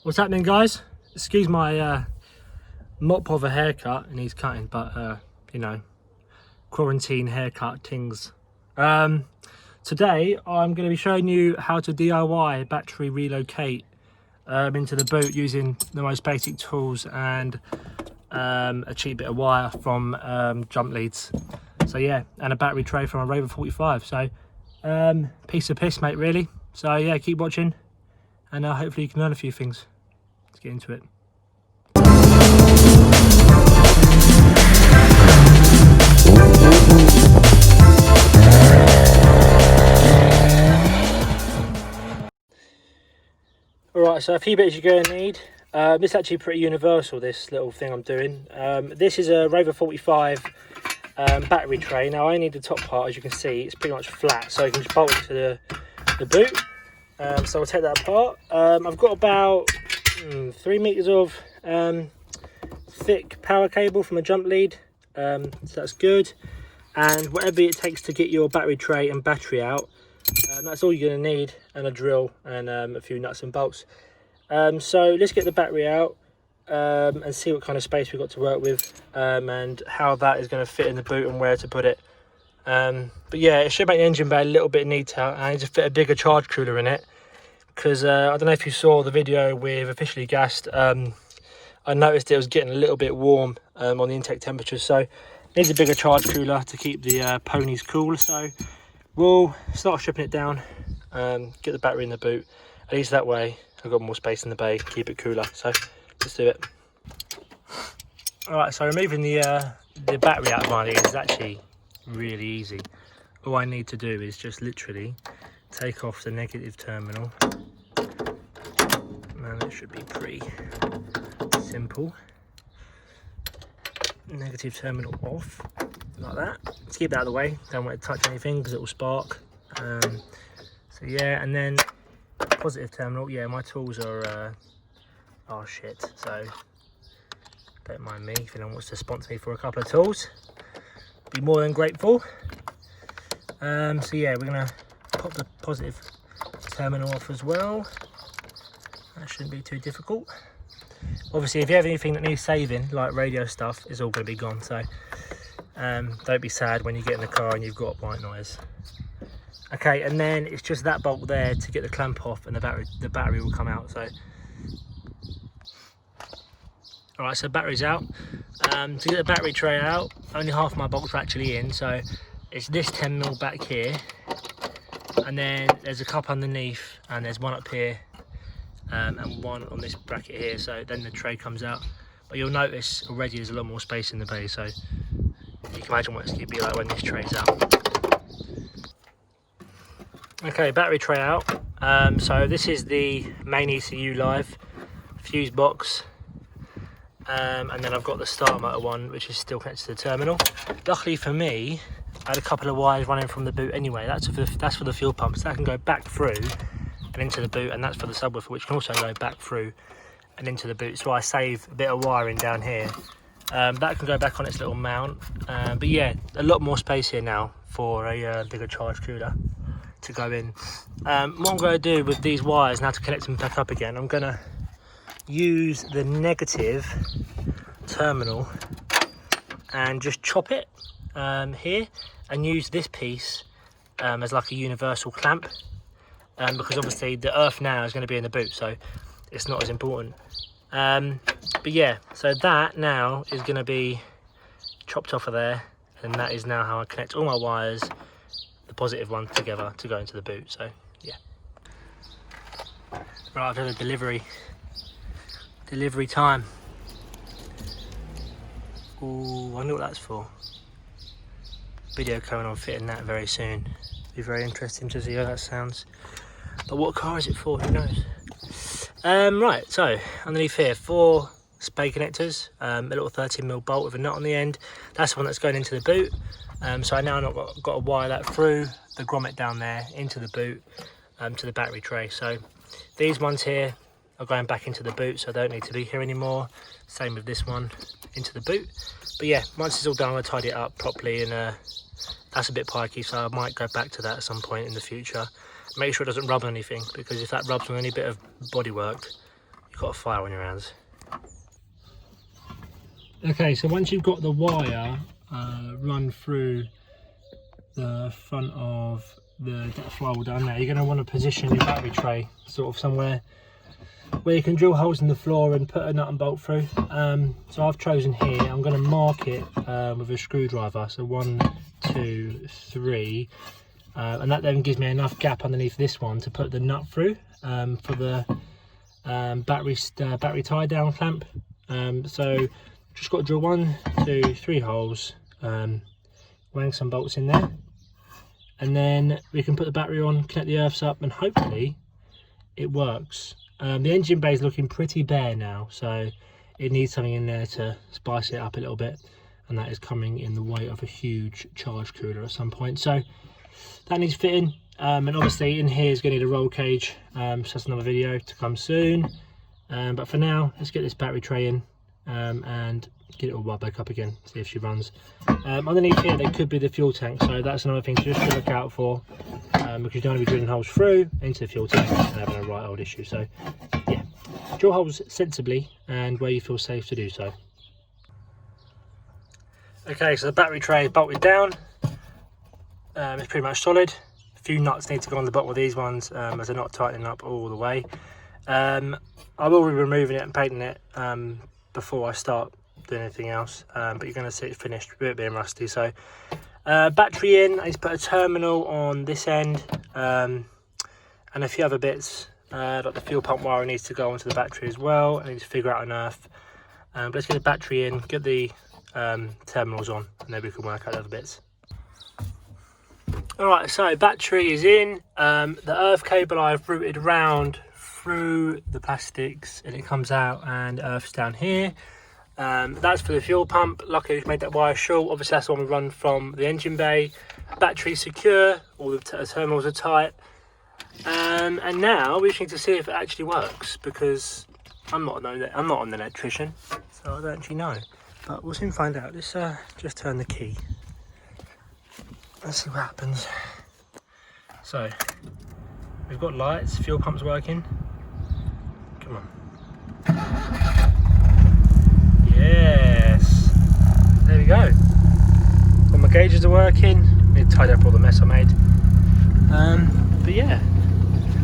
What's happening, guys? Excuse my mop of a haircut, and he's cutting, but you know, quarantine haircut things. Today I'm going to be showing you how to DIY battery relocate into the boot using the most basic tools and a cheap bit of wire from jump leads. So yeah, and a battery tray from a Rover 45. So piece of piss, mate, really. So yeah, keep watching, and hopefully you can learn a few things. Let's get into it. Alright, so a few bits you're going to need. This is actually pretty universal, this little thing I'm doing. This is a Rover 45 battery tray. Now I need the top part, as you can see, it's pretty much flat, so you can just bolt it to the boot. So I'll take that apart. I've got about 3 meters of thick power cable from a jump lead, so that's good. And whatever it takes to get your battery tray and battery out, that's all you're going to need, and a drill and a few nuts and bolts. So let's get the battery out and see what kind of space we've got to work with, and how that is going to fit in the boot and where to put it. But yeah, it should make the engine bay a little bit neater. I need to fit a bigger charge cooler in it, because I don't know if you saw the video with Officially Gassed. I noticed it was getting a little bit warm on the intake temperature, so it needs a bigger charge cooler to keep the ponies cool. So we'll start stripping it down, get the battery in the boot. At least that way I've got more space in the bay, keep it cooler. So let's do it. All right, so removing the battery out of my lead is actually really easy. All I need to do is just literally take off the negative terminal, and it should be pretty simple. Negative terminal off, like that. Let's keep that out of the way, don't want to touch anything because it will spark. So yeah, and then positive terminal. Yeah, my tools are shit, so don't mind me if anyone wants to sponsor me for a couple of tools, be more than grateful. So yeah, we're gonna pop the positive terminal off as well. That shouldn't be too difficult. Obviously, if you have anything that needs saving, like radio stuff, is all going to be gone. So don't be sad when you get in the car and you've got white noise. Okay, and then it's just that bolt there to get the clamp off, and the battery will come out. So all right, so battery's out. To get the battery tray out, only half my bolts are actually in. So it's this 10mm back here, and then there's a cup underneath, and there's one up here. And one on this bracket here, so then the tray comes out. But you'll notice already there's a lot more space in the bay, so you can imagine what it's going to be like when this tray's out. Okay, battery tray out. So this is the main ECU live fuse box, and then I've got the starter motor one, which is still connected to the terminal. Luckily for me, I had a couple of wires running from the boot anyway. That's for the fuel pump, so that can go back through and into the boot, and that's for the subwoofer, which can also go back through and into the boot. So I save a bit of wiring down here. That can go back on its little mount. But yeah, a lot more space here now for a bigger charge cooler to go in. What I'm going to do with these wires now to connect them back up again, I'm going to use the negative terminal and just chop it here, and use this piece as like a universal clamp. Because obviously the earth now is going to be in the boot, so it's not as important. But yeah, so that now is going to be chopped off of there, and that is now how I connect all my wires, the positive ones together, to go into the boot. So yeah. Right, I've done a delivery time. Oh, I wonder what that's for. Video coming on fitting that very soon. Be very interesting to see how that sounds. But what car is it for? Who knows? Right, so underneath here, 4 spade connectors, a little 13mm bolt with a nut on the end. That's the one that's going into the boot. So I now got to wire that through the grommet down there into the boot, to the battery tray. So these ones here are going back into the boot, so they don't need to be here anymore. Same with this one into the boot. But yeah, once it's all done, I'll tidy it up properly, and that's a bit pikey, so I might go back to that at some point in the future. Make sure it doesn't rub on anything, because if that rubs on any bit of bodywork, you've got a fire on your hands. Okay, so once you've got the wire run through the front of the flywheel down there, you're going to want to position your battery tray sort of somewhere where you can drill holes in the floor and put a nut and bolt through. So I've chosen here, I'm going to mark it with a screwdriver, so 1, 2, 3, and that then gives me enough gap underneath this one to put the nut through for the battery tie down clamp. So just got to drill 1, 2, 3 holes, wang some bolts in there, and then we can put the battery on, connect the earths up, and hopefully it works. The engine bay is looking pretty bare now, so it needs something in there to spice it up a little bit, and that is coming in the way of a huge charge cooler at some point. So that needs fitting, and obviously in here is going to need a roll cage, so that's another video to come soon. But for now, let's get this battery tray in and get it all wired back up again, see if she runs. Underneath here there could be the fuel tank, so that's another thing to just to look out for, because you don't want to be drilling holes through into the fuel tank and having a right old issue. So yeah, drill holes sensibly and where you feel safe to do so. Okay, so the battery tray is bolted down, it's pretty much solid. A few nuts need to go on the bottom of these ones as they're not tightening up all the way. I will be removing it and painting it before I start doing anything else, but you're going to see it finished a bit being rusty. So battery in, I need to put a terminal on this end, and a few other bits like the fuel pump wire needs to go onto the battery as well. I need to figure out on earth, but let's get the battery in, get the terminals on, and then we can work out the other bits. Alright, so battery is in. The earth cable I've routed around through the plastics, and it comes out and earth's down here. That's for the fuel pump. Luckily we've made that wire short. Obviously that's the one we run from the engine bay. Battery secure, all the terminals are tight, and now we just need to see if it actually works, because I'm not an electrician, so I don't actually know, but we'll soon find out. Let's just turn the key, let's see what happens. So we've got lights, fuel pump's working. Come on. Yes, there we go. All my gauges are working. Need to tidy up all the mess I made. But yeah,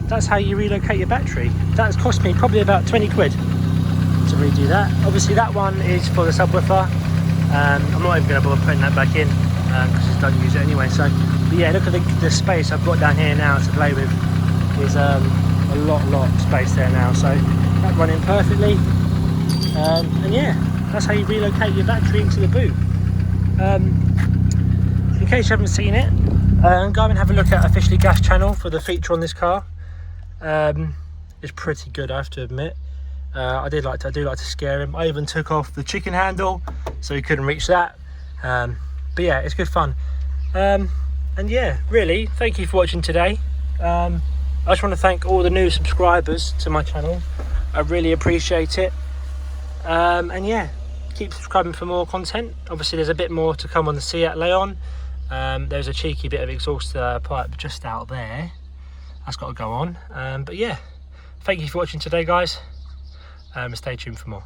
that's how you relocate your battery. That's cost me probably about 20 quid to redo that. Obviously that one is for the subwoofer. I'm not even going to bother putting that back in because I don't use it anyway. So, but yeah, look at the space I've got down here now to play with. Is a lot of space there now. So that running perfectly. And yeah, that's how you relocate your battery into the boot. In case you haven't seen it, go and have a look at Officially Gas channel for the feature on this car. It's pretty good, I have to admit. I do like to scare him. I even took off the chicken handle so he couldn't reach that. But yeah, it's good fun. And yeah, really, thank you for watching today. I just want to thank all the new subscribers to my channel. I really appreciate it. And yeah, keep subscribing for more content. Obviously there's a bit more to come on the Seat Leon. There's a cheeky bit of exhaust pipe just out there that's got to go on. But yeah, thank you for watching today, guys. Stay tuned for more.